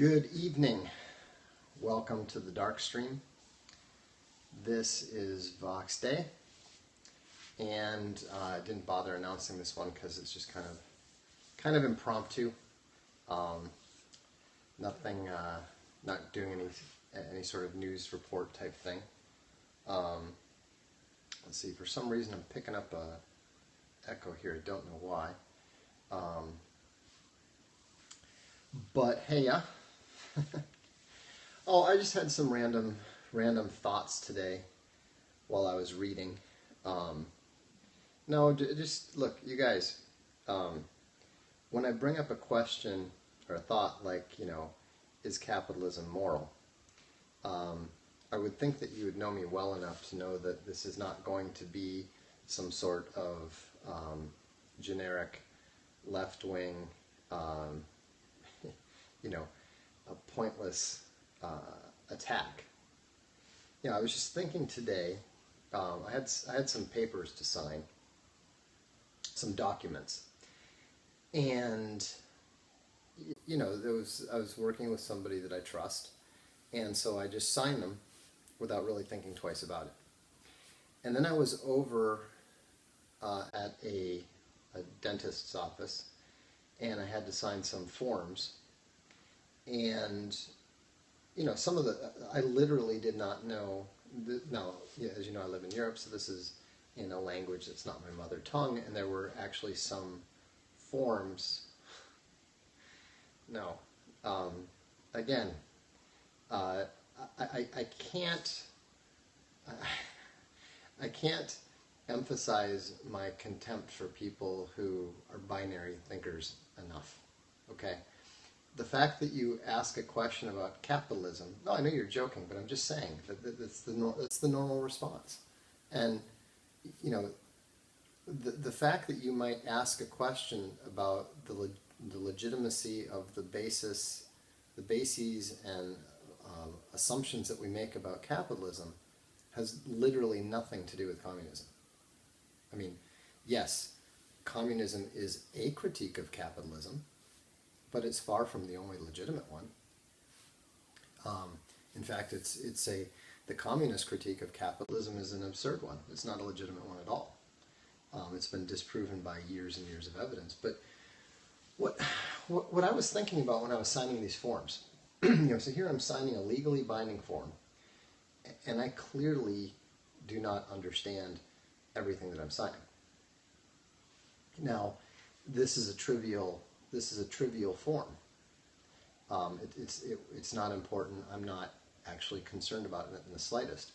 Good evening. Welcome to the Darkstream. This is Vox Day, and I didn't bother announcing this one because it's just kind of impromptu. Nothing, not doing any sort of news report type thing. Let's see. For some reason, I'm picking up a echo here. I don't know why. But hey, yeah. Oh, I just had some random thoughts today while I was reading. No, just look, you guys. When I bring up a question or a thought like, is capitalism moral? I would think that you would know me well enough to know that this is not going to be some sort of generic left-wing, a pointless attack. I was just thinking today, I had some papers to sign, some documents, and I was working with somebody that I trust, and so I just signed them without really thinking twice about it. And then I was over at a dentist's office, and I had to sign some forms. And, some of I literally did not know. Now, as you know, I live in Europe, so this is in a language that's not my mother tongue, and there were actually some forms. No. Again, I can't emphasize my contempt for people who are binary thinkers enough, okay? The fact that you ask a question about capitalism, no, I know you're joking, but I'm just saying that that's the normal response. And, the fact that you might ask a question about the legitimacy of the bases and assumptions that we make about capitalism has literally nothing to do with communism. I mean, yes, communism is a critique of capitalism, but it's far from the only legitimate one. In fact, the communist critique of capitalism is an absurd one. It's not a legitimate one at all. It's been disproven by years and years of evidence. But what I was thinking about when I was signing these forms, so here I'm signing a legally binding form, and I clearly do not understand everything that I'm signing. Now, this is a trivial form. It's not important. I'm not actually concerned about it in the slightest.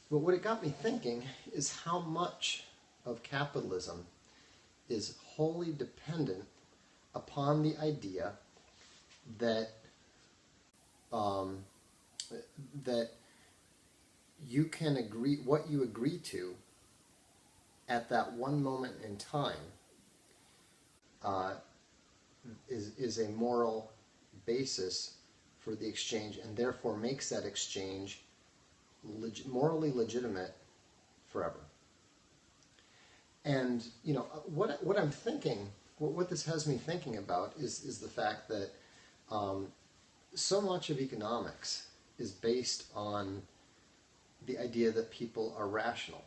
But what it got me thinking is how much of capitalism is wholly dependent upon the idea that that you can agree, what you agree to at that one moment in time is a moral basis for the exchange, and therefore makes that exchange morally legitimate forever. And what I'm thinking, what this has me thinking about is the fact that so much of economics is based on the idea that people are rational,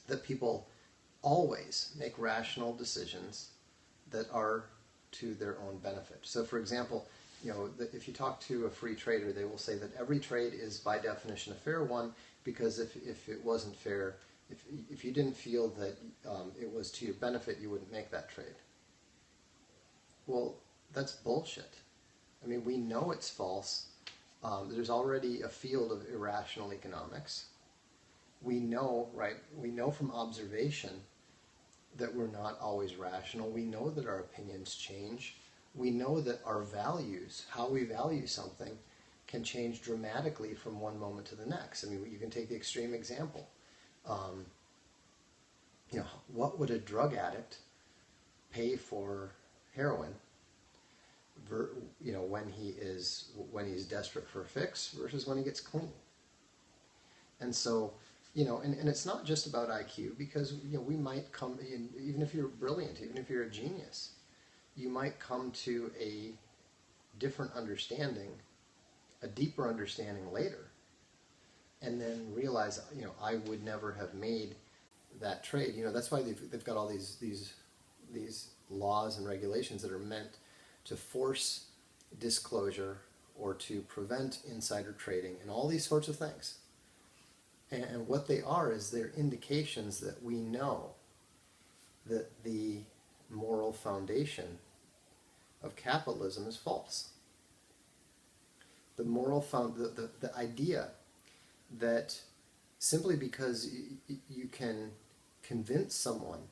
that people always make rational decisions that are to their own benefit. So, for example, if you talk to a free trader, they will say that every trade is by definition a fair one, because if it wasn't fair, if you didn't feel that it was to your benefit, you wouldn't make that trade. Well, that's bullshit. I mean, we know it's false. There's already a field of irrational economics. We know from observation that we're not always rational. We know that our opinions change. We know that our values, how we value something, can change dramatically from one moment to the next. I mean, you can take the extreme example. What would a drug addict pay for heroin, when he's desperate for a fix versus when he gets clean? And so, and it's not just about IQ, because we might come in, even if you're brilliant, even if you're a genius, you might come to a different understanding, a deeper understanding later, and then realize, I would never have made that trade. That's why they've got all these laws and regulations that are meant to force disclosure or to prevent insider trading and all these sorts of things. And what they are is they're indications that we know that the moral foundation of capitalism is false. The the idea that simply because you can convince someone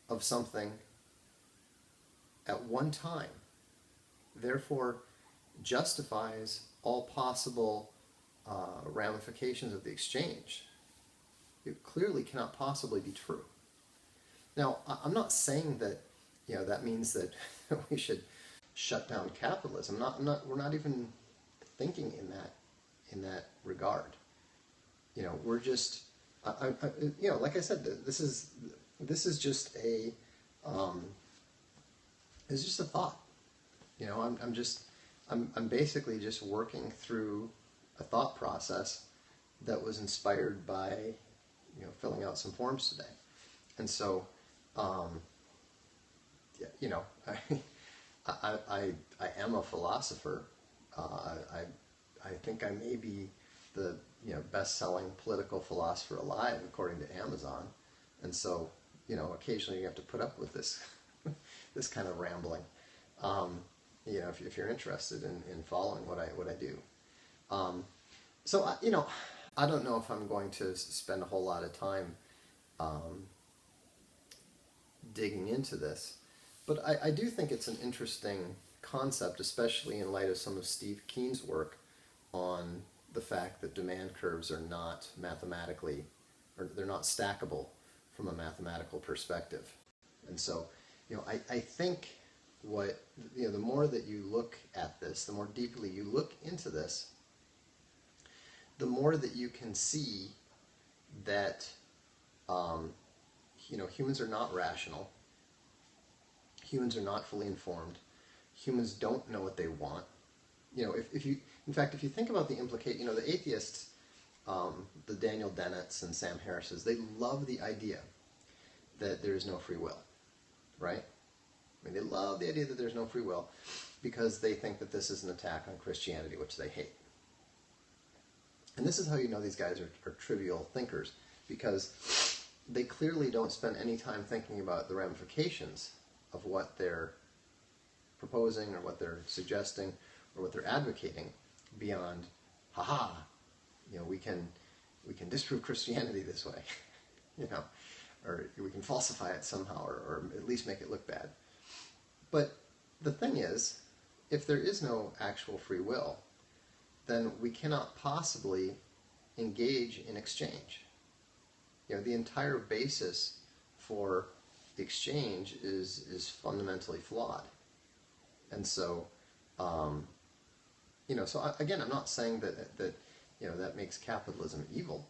of something at one time, therefore justifies all possible ramifications of the exchange, it clearly cannot possibly be true. Now, I'm not saying that that means that we should shut down capitalism. We're not even thinking in that regard. We're just, like I said, this is just a, it's just a thought. I'm basically just working through a thought process that was inspired by, filling out some forms today. And so, I am a philosopher. I think I may be the best-selling political philosopher alive according to Amazon, and so occasionally you have to put up with this this kind of rambling. If you're interested in following what I do. So I don't know if I'm going to spend a whole lot of time digging into this, but I do think it's an interesting concept, especially in light of some of Steve Keen's work on the fact that demand curves are not mathematically, or they're not stackable from a mathematical perspective. And so, I think what, the more that you look at this, the more deeply you look into this, the more that you can see that, humans are not rational. Humans are not fully informed. Humans don't know what they want. If you think about the the atheists, the Daniel Dennett's and Sam Harris's, they love the idea that there is no free will, right? They love the idea that there's no free will because they think that this is an attack on Christianity, which they hate. And this is how these guys are trivial thinkers, because they clearly don't spend any time thinking about the ramifications of what they're proposing or what they're suggesting or what they're advocating beyond, we can disprove Christianity this way, or we can falsify it somehow, or at least make it look bad. But the thing is, if there is no actual free will, then we cannot possibly engage in exchange. The entire basis for exchange is fundamentally flawed. And so, again, I'm not saying that that makes capitalism evil.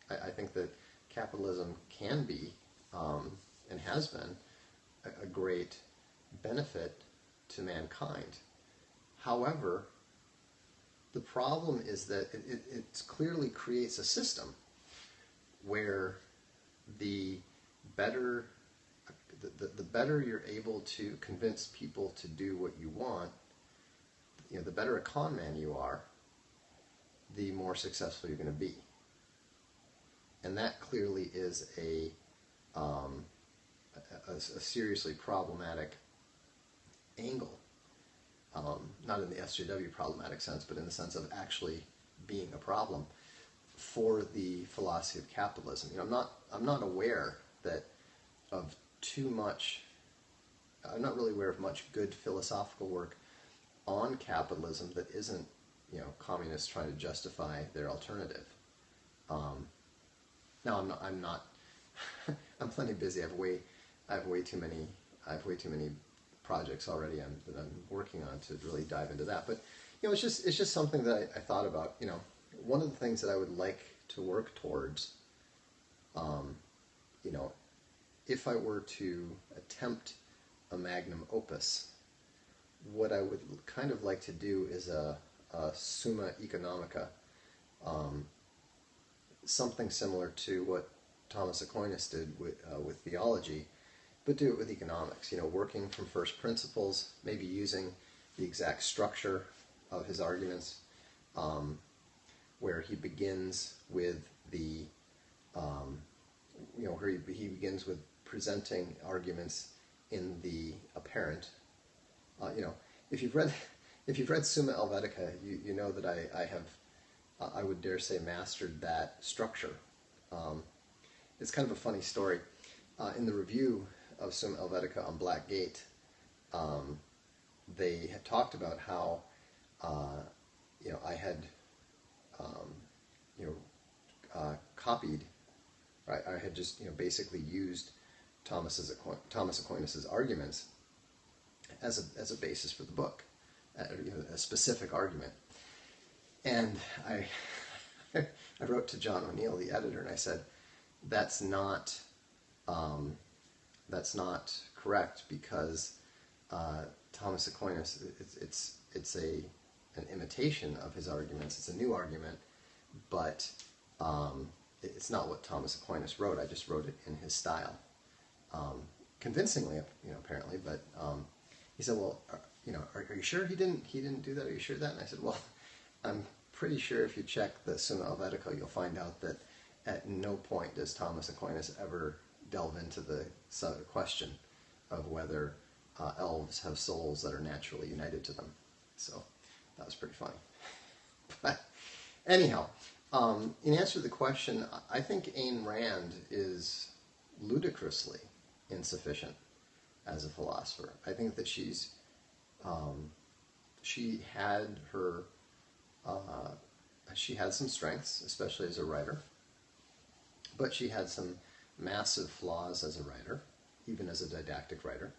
I think that capitalism can be, and has been, a great benefit to mankind. However, the problem is that it clearly creates a system where the better you're able to convince people to do what you want, the better a con man you are, the more successful you're going to be. And that clearly is a seriously problematic angle. Not in the SJW problematic sense, but in the sense of actually being a problem for the philosophy of capitalism. I'm not aware of too much. I'm not really aware of much good philosophical work on capitalism that isn't, communists trying to justify their alternative. Now I'm not. I'm plenty busy. I have way too many projects already that I'm working on to really dive into that. But it's just something that I thought about. One of the things that I would like to work towards, if I were to attempt a magnum opus, what I would kind of like to do is a summa economica, something similar to what Thomas Aquinas did with theology, but do it with economics. Working from first principles, maybe using the exact structure of his arguments, where he begins with where he begins with presenting arguments in the apparent. If you've read Summa Helvetica, you know that I have, I would dare say, mastered that structure. It's kind of a funny story. In the review of Summa Helvetica on Blackgate, they had talked about how I had copied, right? I had just basically used Thomas Aquinas' arguments as a basis for the book, a specific argument. And I wrote to John O'Neill, the editor, and I said, that's not correct, because Thomas Aquinas, it's an imitation of his arguments. It's a new argument, but it's not what Thomas Aquinas wrote. I just wrote it in his style, convincingly, apparently. But he said, "Well, are you sure he didn't do that? Are you sure of that?" And I said, "Well, I'm pretty sure if you check the Summa Helvetica, you'll find out that at no point does Thomas Aquinas ever delve into the question of whether elves have souls that are naturally united to them." So that was pretty funny. But anyhow, in answer to the question, I think Ayn Rand is ludicrously insufficient as a philosopher. I think that she had some strengths, especially as a writer, but she had some massive flaws as a writer, even as a didactic writer.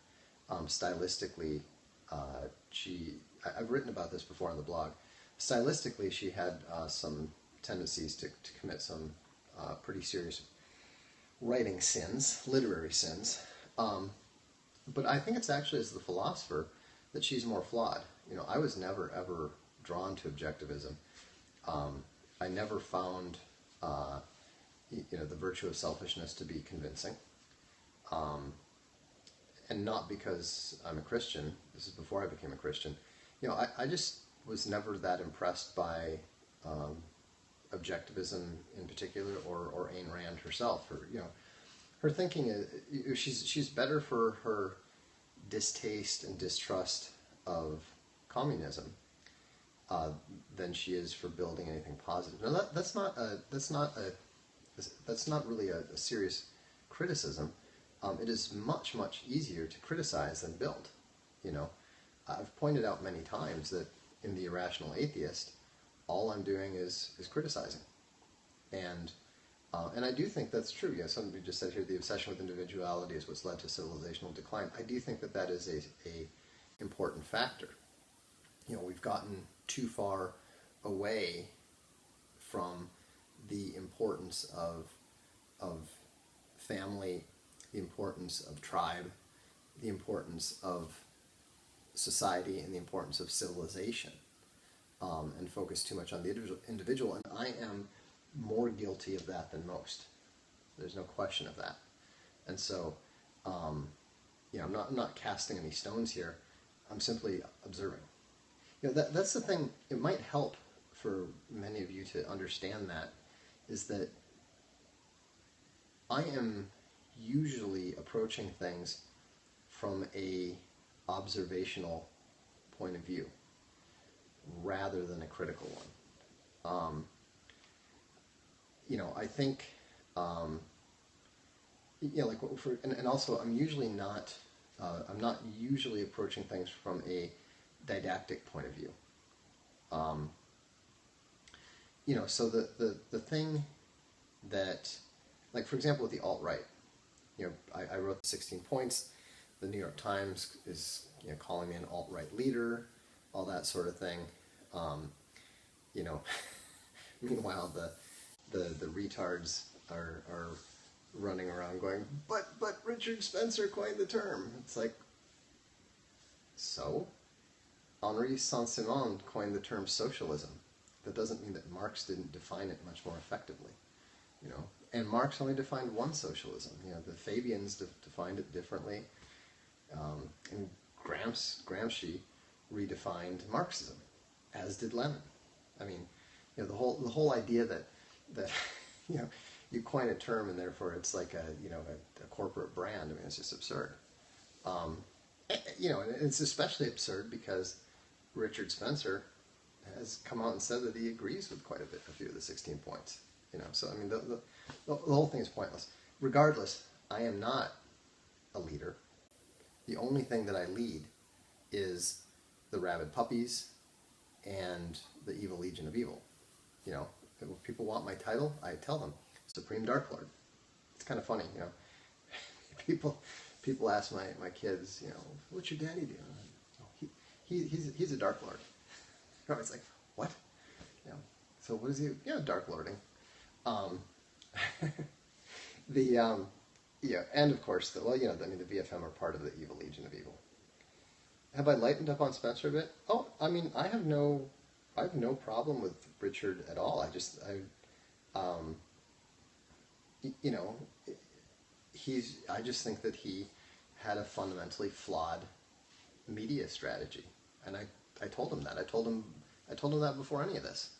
Stylistically, I've written about this before on the blog. Stylistically, she had some tendencies to commit some pretty serious writing sins, literary sins. But I think it's actually as the philosopher that she's more flawed. I was never ever drawn to objectivism. I never found the virtue of selfishness to be convincing. And not because I'm a Christian. This is before I became a Christian. I just was never that impressed by objectivism in particular, or Ayn Rand herself. Her thinking is she's better for her distaste and distrust of communism than she is for building anything positive. Now that's not really a serious criticism. It is much, much easier to criticize than build. I've pointed out many times that in The Irrational Atheist, all I'm doing is criticizing. And I do think that's true. Somebody just said here, the obsession with individuality is what's led to civilizational decline. I do think that is a important factor. We've gotten too far away from the importance of family, the importance of tribe, the importance of society, and the importance of civilization, and focus too much on the individual. And I am more guilty of that than most. There's no question of that. And so, I'm not casting any stones here. I'm simply observing. That's the thing. It might help for many of you to understand that, is that I am usually approaching things from a observational point of view rather than a critical one. I think, and also I'm usually not, I'm not usually approaching things from a didactic point of view. So the thing that, like, for example, with the alt-right, I wrote the 16 points. The New York Times is calling me an alt-right leader, all that sort of thing. Meanwhile, the retards are running around going, but Richard Spencer coined the term. It's like, so? Henri Saint-Simon coined the term socialism. That doesn't mean that Marx didn't define it much more effectively, you know. And Marx only defined one socialism. You know, the Fabians defined it differently, and Gramsci redefined Marxism, as did Lenin. I mean, you know, the whole idea that you know, you coin a term and therefore it's like a corporate brand. I mean, it's just absurd. You know, and it's especially absurd because Richard Spencer has come out and said that he agrees with quite a few of the 16 points. You know, so I mean, the whole thing is pointless. Regardless, I am not a leader. The only thing that I lead is the rabid puppies and the evil legion of evil. You know, if people want my title, I tell them Supreme Dark Lord. It's kind of funny, you know. People ask my kids, you know, what's your daddy do? He's a Dark Lord. They're always like, what? You know, so what is he? Yeah, Dark Lording. Yeah, and of course, the VFM are part of the evil legion of evil. Have I lightened up on Spencer a bit? Oh, I mean, I have no problem with Richard at all. You know, I just think that he had a fundamentally flawed media strategy, and I told him that. I told him that before any of this.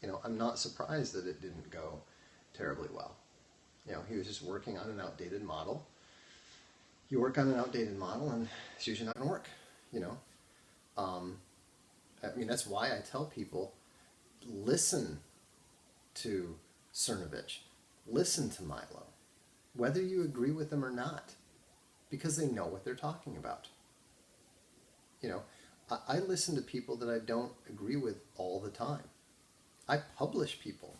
You know, I'm not surprised that it didn't go terribly well. You know, he was just working on an outdated model. You work on an outdated model, and it's usually not going to work. You know, I mean, that's why I tell people, listen to Cernovich, listen to Milo, whether you agree with them or not, because they know what they're talking about. You know, I listen to people that I don't agree with all the time. I publish people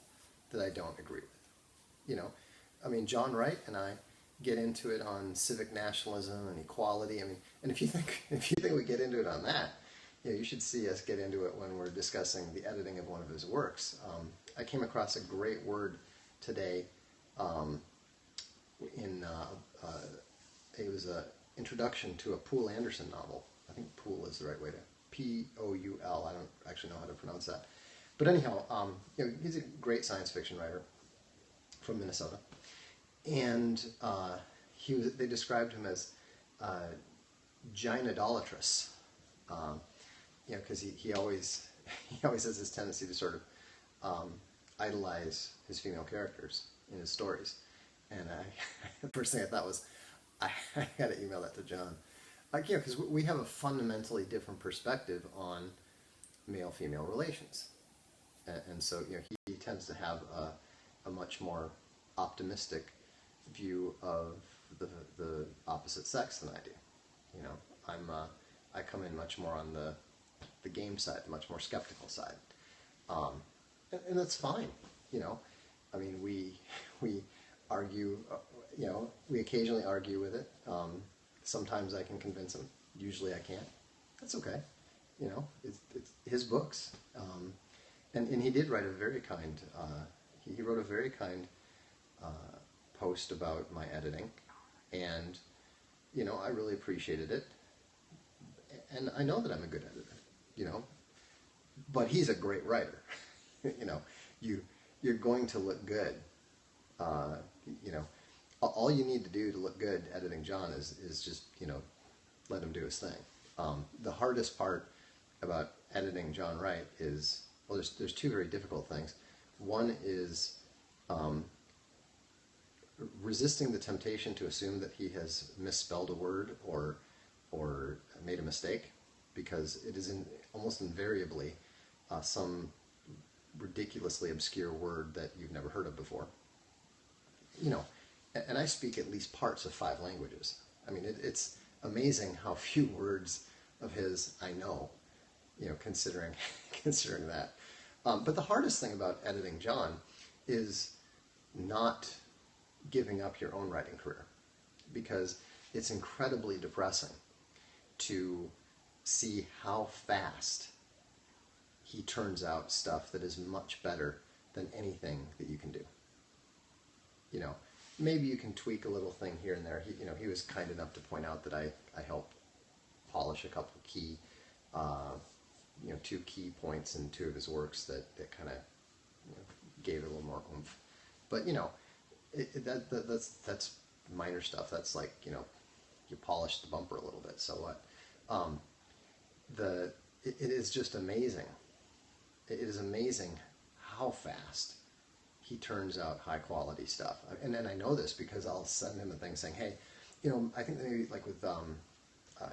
that I don't agree with. You know, I mean, John Wright and I get into it on civic nationalism and equality. I mean, and if you think we get into it on that, you know, you should see us get into it when we're discussing the editing of one of his works. I came across a great word today it was an introduction to a Poul Anderson novel. I think Poul is the right way to Poul. I don't actually know how to pronounce that. But anyhow, you know, he's a great science fiction writer from Minnesota, and they described him as gynidolatrous. You know, because he always has this tendency to sort of idolize his female characters in his stories. And the first thing I thought was, I got to email that to John. You know, because we have a fundamentally different perspective on male-female relations. And so, you know, he tends to have a much more optimistic view of the opposite sex than I do. You know, I come in much more on the game side, the much more skeptical side, and that's fine. You know, I mean, we argue. You know, we occasionally argue with it. Sometimes I can convince him. Usually I can't. That's okay. You know, it's his books. And he did write a very kind, he wrote a very kind post about my editing, and, you know, I really appreciated it, and I know that I'm a good editor, you know, but he's a great writer. You know, you're going to look good, you know, all you need to do to look good editing John is just, you know, let him do his thing. The hardest part about editing John Wright is, well, there's two very difficult things. One is resisting the temptation to assume that he has misspelled a word or made a mistake, because it is almost invariably some ridiculously obscure word that you've never heard of before. You know, and I speak at least parts of 5 languages. I mean, it's amazing how few words of his I know, you know, considering that. But the hardest thing about editing John is not giving up your own writing career, because it's incredibly depressing to see how fast he turns out stuff that is much better than anything that you can do. You know, maybe you can tweak a little thing here and there. He was kind enough to point out that I helped polish a couple key two key points in two of his works that kind of gave it a little more oomph. But that's minor stuff. That's like you polish the bumper a little bit. So what? It is just amazing. It is amazing how fast he turns out high quality stuff. And then I know this because I'll send him a thing saying, hey, I think maybe like with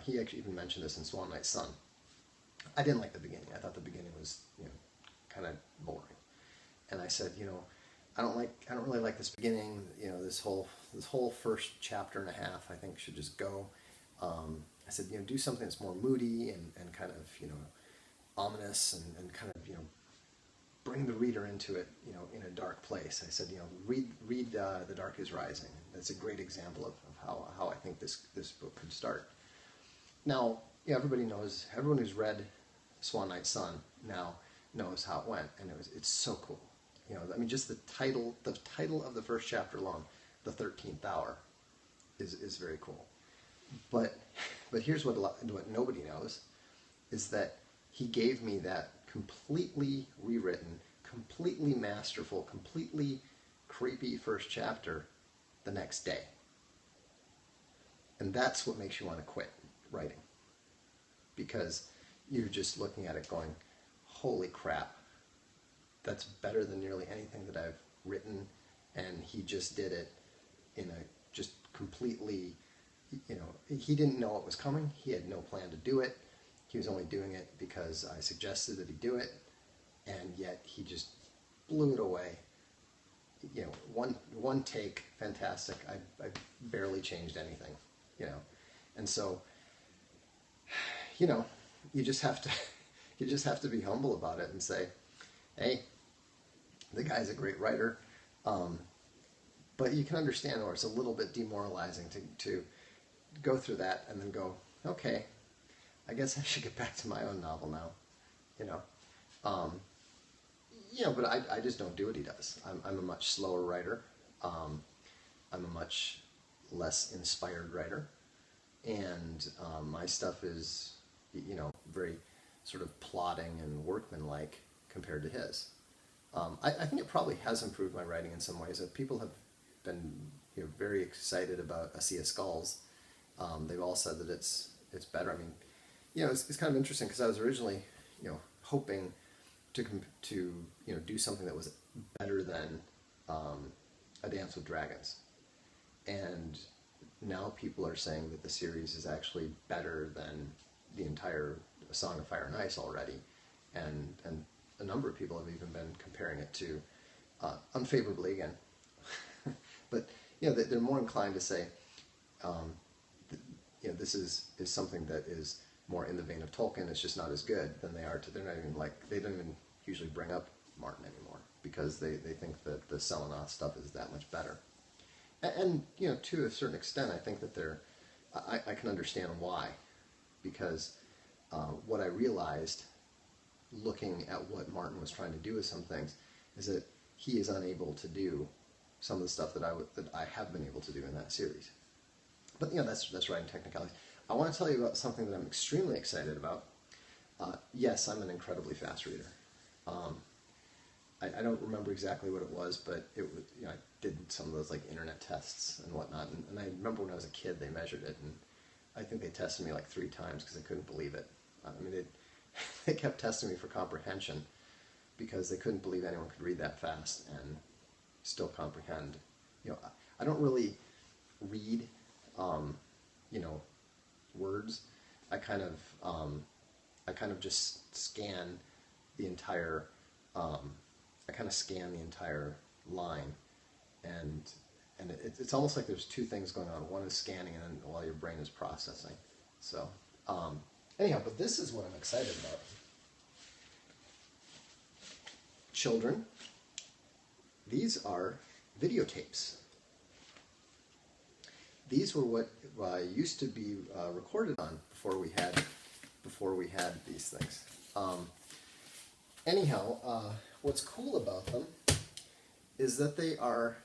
he actually even mentioned this in Swan Knight's Son. I didn't like the beginning. I thought the beginning was kind of boring. And I said, I don't really like this beginning. This whole first chapter and a half I think should just go. I said, do something that's more moody and kind of ominous and kind of bring the reader into it in a dark place. I said, read The Dark is Rising. That's a great example of how I think this book could start. Now, everybody knows, everyone who's read Swan Knight's Son now knows how it went, and it's so cool. Just the title of the first chapter alone, The 13th Hour, is very cool. But here's what nobody knows, is that he gave me that completely rewritten, completely masterful, completely creepy first chapter the next day. And that's what makes you want to quit writing. Because you're just looking at it going, holy crap, that's better than nearly anything that I've written, and he just did it in a just completely, he didn't know it was coming, he had no plan to do it, he was only doing it because I suggested that he do it, and yet he just blew it away. One take, fantastic. I barely changed anything, and so, you just have to be humble about it and say, hey, the guy's a great writer, but you can understand where it's a little bit demoralizing to go through that and then go, okay, I guess I should get back to my own novel now, but I just don't do what he does. I'm a much slower writer. I'm a much less inspired writer, and my stuff is, very sort of plodding and workmanlike compared to his. I think it probably has improved my writing in some ways. People have been very excited about A Sea of Skulls. They've all said that it's better. It's kind of interesting because I was originally hoping to do something that was better than A Dance with Dragons, and now people are saying that the series is actually better than the entire A Song of Fire and Ice already, and a number of people have even been comparing it to, unfavorably again, but they're more inclined to say, this is something that is more in the vein of Tolkien. It's just not as good than they are to. They're not even they don't even usually bring up Martin anymore because they think that the Selenath stuff is that much better. And to a certain extent, I think that I can understand why, because what I realized looking at what Martin was trying to do with some things is that he is unable to do some of the stuff that I have been able to do in that series. But that's writing technicalities. I want to tell you about something that I'm extremely excited about. Yes, I'm an incredibly fast reader. I don't remember exactly what it was, but it was, I did some of those like internet tests and whatnot, and I remember when I was a kid they measured it, and I think they tested me like 3 times because they couldn't believe it. They kept testing me for comprehension because they couldn't believe anyone could read that fast and still comprehend. I don't really read, words. I kind of just scan the entire. I kind of scan the entire line, and it's almost like there's 2 things going on. One is scanning, and then while your brain is processing. So anyhow, but this is what I'm excited about. Children, these are videotapes. These were what used to be recorded on before we had these things. Anyhow, what's cool about them is that they are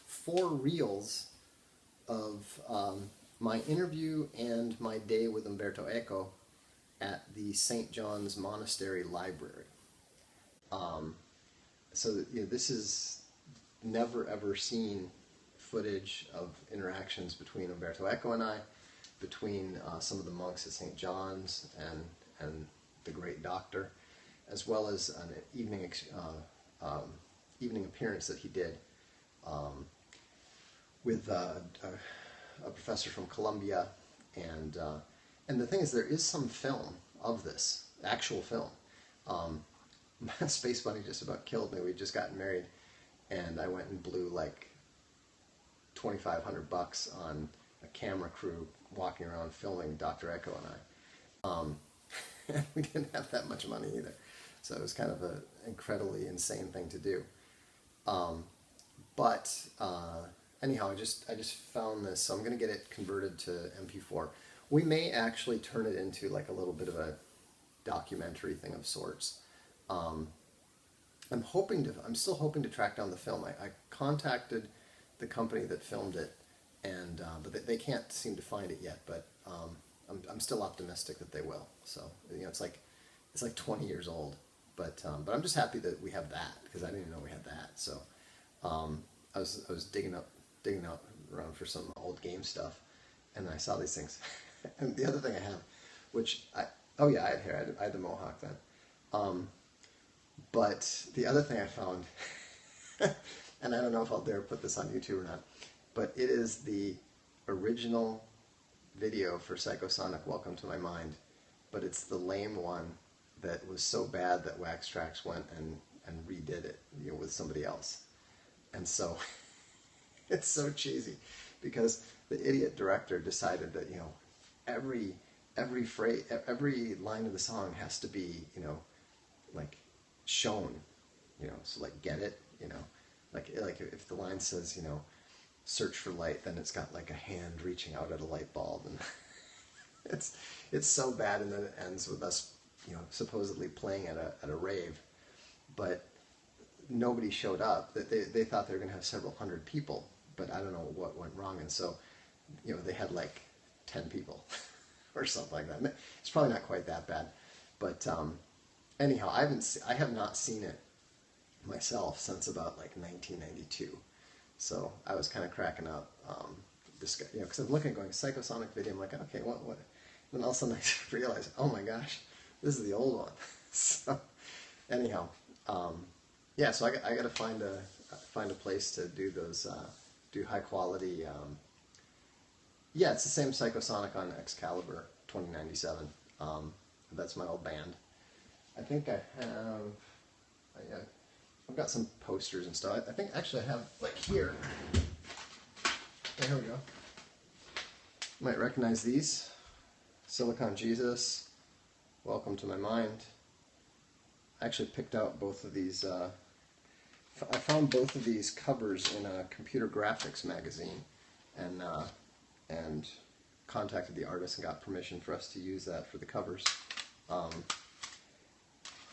4 reels of my interview and my day with Umberto Eco at the St. John's Monastery Library. So this is never ever seen footage of interactions between Umberto Eco and I, between some of the monks at St. John's and the great doctor, as well as an evening appearance that he did with a professor from Columbia, and the thing is, there is some film of this, actual film. Space Bunny just about killed me. We'd just gotten married, and I went and blew like $2,500 on a camera crew walking around filming Dr. Echo and I. We didn't have that much money either, so it was kind of an incredibly insane thing to do. But anyhow, I just found this, so I'm going to get it converted to MP4. We may actually turn it into like a little bit of a documentary thing of sorts. I'm still hoping to track down the film. I contacted the company that filmed it, and but they can't seem to find it yet. But I'm still optimistic that they will. So it's like 20 years old. But I'm just happy that we have that, because I didn't even know we had that. So I was digging out around for some old game stuff, and I saw these things. And the other thing I have, I had hair. I had the mohawk then. But the other thing I found, and I don't know if I'll dare put this on YouTube or not, but it is the original video for Psychosonic Welcome to My Mind, but it's the lame one that was so bad that Wax Trax went and redid it, with somebody else. And so it's so cheesy, because the idiot director decided that every phrase, every line of the song has to be like shown, so like get it, like if the line says search for light, then it's got like a hand reaching out at a light bulb, and it's so bad, and then it ends with us supposedly playing at a rave, but nobody showed up. That they thought they were going to have several hundred people, but I don't know what went wrong, and so they had like 10 people or something like that. It's probably not quite that bad, but anyhow, I have not seen it myself since about like 1992. So I was kind of cracking up, because I'm looking, going Psychosonic video. I'm like, okay, what? And then all of a sudden I realized, oh my gosh, this is the old one. So anyhow, so I got to find a place to do those, do high quality. It's the same Psychosonic on Excalibur 2097. That's my old band. I think I have. I've got some posters and stuff. I think actually I have like here. Here we go. You might recognize these. Silicon Jesus, Welcome to My Mind. I actually picked out both of these. I found both of these covers in a computer graphics magazine, and contacted the artist and got permission for us to use that for the covers. A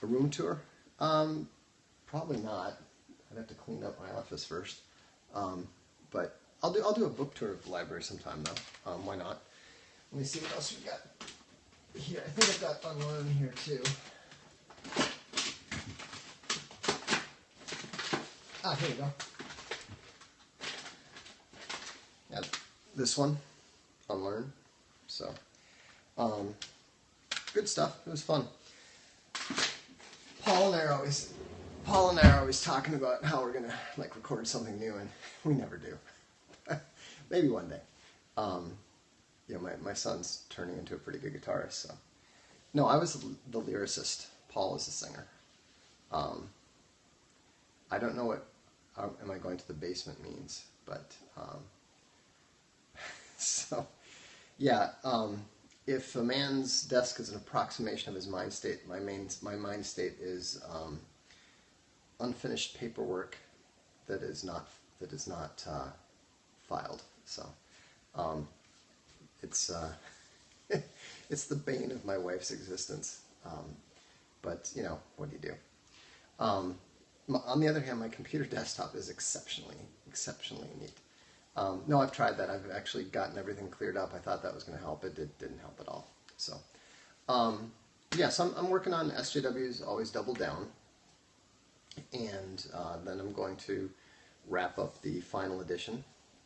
room tour? Probably not. I'd have to clean up my office first. But I'll do a book tour of the library sometime though. Why not? Let me see what else we got here. I think I've got Unlearn here too. Here we go. Yeah, this one, Unlearn. So, good stuff. It was fun. Paul and I are always talking about how we're gonna like record something new, and we never do. Maybe one day. My son's turning into a pretty good guitarist. So, no, I was the lyricist. Paul is the singer. I don't know what "am I going to the basement" means, but so yeah. If a man's desk is an approximation of his mind state, my mind state is unfinished paperwork that is not filed. So it's it's the bane of my wife's existence. But what do you do? On the other hand, my computer desktop is exceptionally neat. No, I've tried that. I've actually gotten everything cleared up. I thought that was going to help. It didn't help at all. So, Yes, I'm working on SJW's Always Double Down, and then I'm going to wrap up the final edition.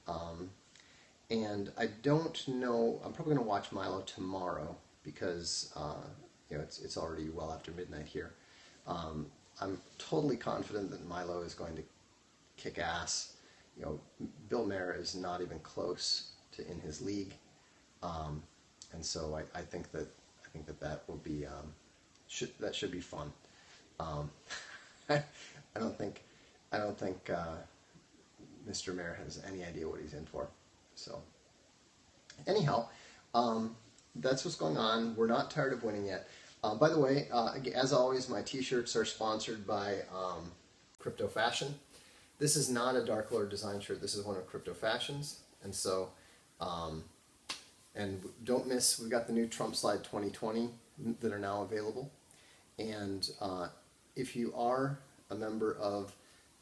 Um, and I don't know. I'm probably going to watch Milo tomorrow because it's already well after midnight here. Um, I'm totally confident that Milo is going to kick ass. Bill Maher is not even close to in his league, um, and so I think that will be that should be fun. Um, I don't think Mr. Mayor has any idea what he's in for. So anyhow, um, that's what's going on. We're not tired of winning yet. By the way, as always, my T-shirts are sponsored by Crypto Fashion. This is not a Dark Lord design shirt. This is one of Crypto Fashion's, and so and don't miss. We've got the new Trump Slide 2020 that are now available. And if you are a member of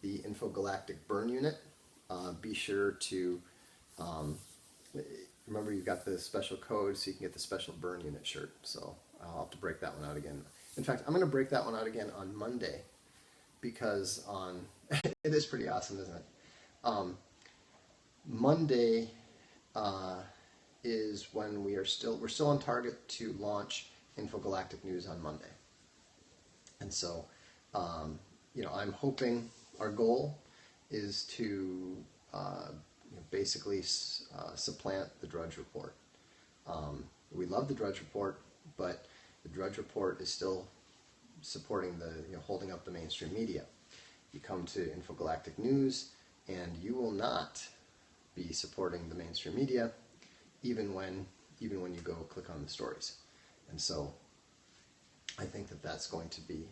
the Infogalactic Burn Unit, be sure to remember you've got the special code so you can get the special Burn Unit shirt. So I'll have to break that one out again. In fact, I'm going to break that one out again on Monday because it is pretty awesome, isn't it? Monday is when we're still on target to launch Infogalactic News on Monday. And so, I'm hoping our goal is to basically supplant the Drudge Report. We love the Drudge Report, but the Drudge Report is still supporting holding up the mainstream media. You come to Infogalactic News, and you will not be supporting the mainstream media, even when you go click on the stories. And so I think that that's going to be,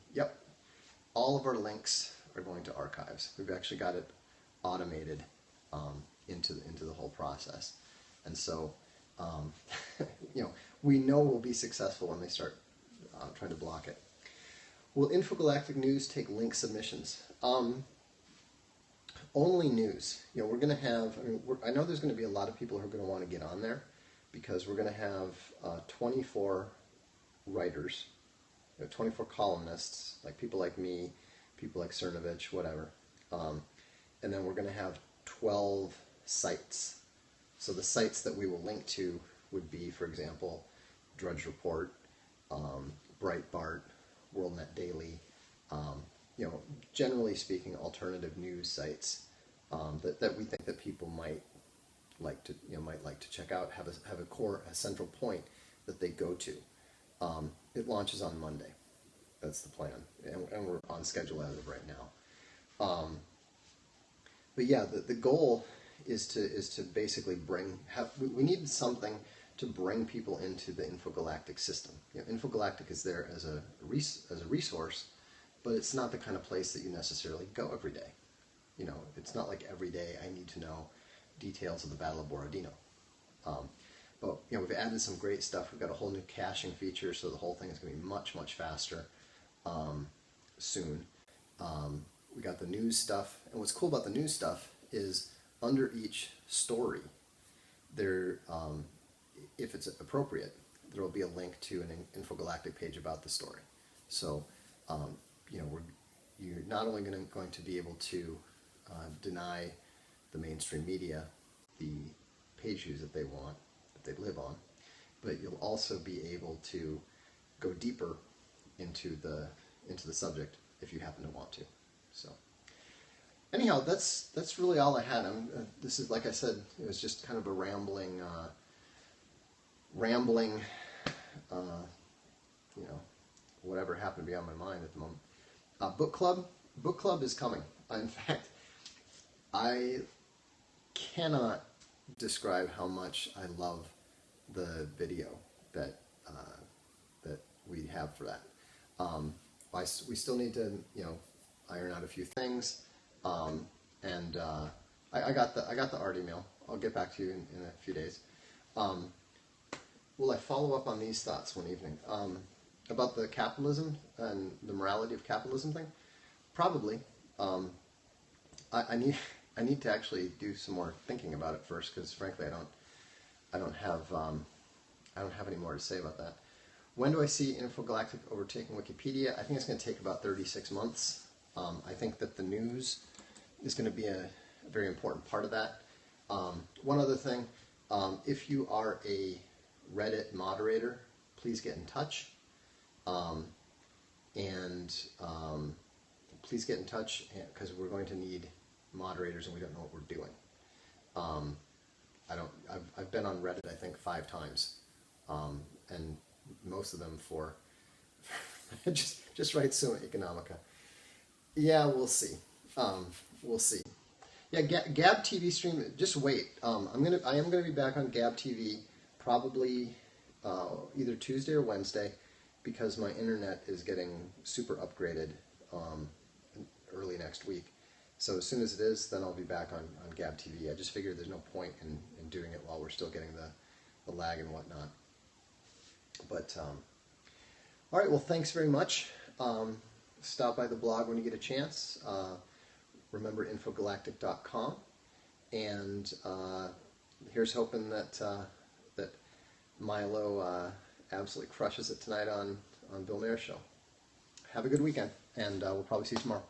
all of our links are going to archives. We've actually got it automated into the whole process. And so, we know we'll be successful when they start trying to block it. Will Infogalactic News take link submissions? Only news. We're going to have, I know there's going to be a lot of people who are going to want to get on there because we're going to have 24 writers, 24 columnists, like people like me, people like Cernovich, whatever. And then we're going to have 12 sites. So the sites that we will link to would be, for example, Drudge Report, Breitbart, WorldNet Daily, generally speaking, alternative news sites that we think that people might like to check out, have a central point that they go to. It launches on Monday. That's the plan, and we're on schedule as of right now. But yeah, the goal is to basically we need something to bring people into the Infogalactic system. Infogalactic is there as a resource, but it's not the kind of place that you necessarily go every day. It's not like every day I need to know details of the Battle of Borodino. But we've added some great stuff. We've got a whole new caching feature, so the whole thing is going to be much, much faster soon. We got the news stuff, and what's cool about the news stuff is under each story, there, if it's appropriate, there will be a link to an Infogalactic page about the story. So, you're not only going to be able to deny the mainstream media the page views that they want, that they live on, but you'll also be able to go deeper into the subject if you happen to want to. So anyhow, that's really all I had. This is, like I said, it was just kind of a rambling, whatever happened to be on my mind at the moment. Book club is coming. In fact, I cannot describe how much I love the video that we have for that. We still need to iron out a few things, and I got the art email. I'll get back to you in a few days. Will I follow up on these thoughts one evening? About the capitalism and the morality of capitalism thing? Probably. I need to actually do some more thinking about it first, because frankly I don't have any more to say about that. When do I see Infogalactic overtaking Wikipedia? I think it's going to take about 36 months. I think that the news is going to be a very important part of that. One other thing, if you are a Reddit moderator, please get in touch. Please get in touch because we're going to need moderators and we don't know what we're doing. I've been on Reddit I think 5 times, and most of them for just write Summa Economica. Yeah, we'll see. We'll see. Yeah, Gab TV stream. Just wait. I am gonna be back on Gab TV probably either Tuesday or Wednesday because my internet is getting super upgraded early next week. So as soon as it is, then I'll be back on Gab TV. I just figured there's no point in doing it while we're still getting the lag and whatnot. But all right, well, thanks very much. Stop by the blog when you get a chance. Remember Infogalactic.com, and here's hoping that that Milo absolutely crushes it tonight on Bill Maher's show. Have a good weekend, and we'll probably see you tomorrow.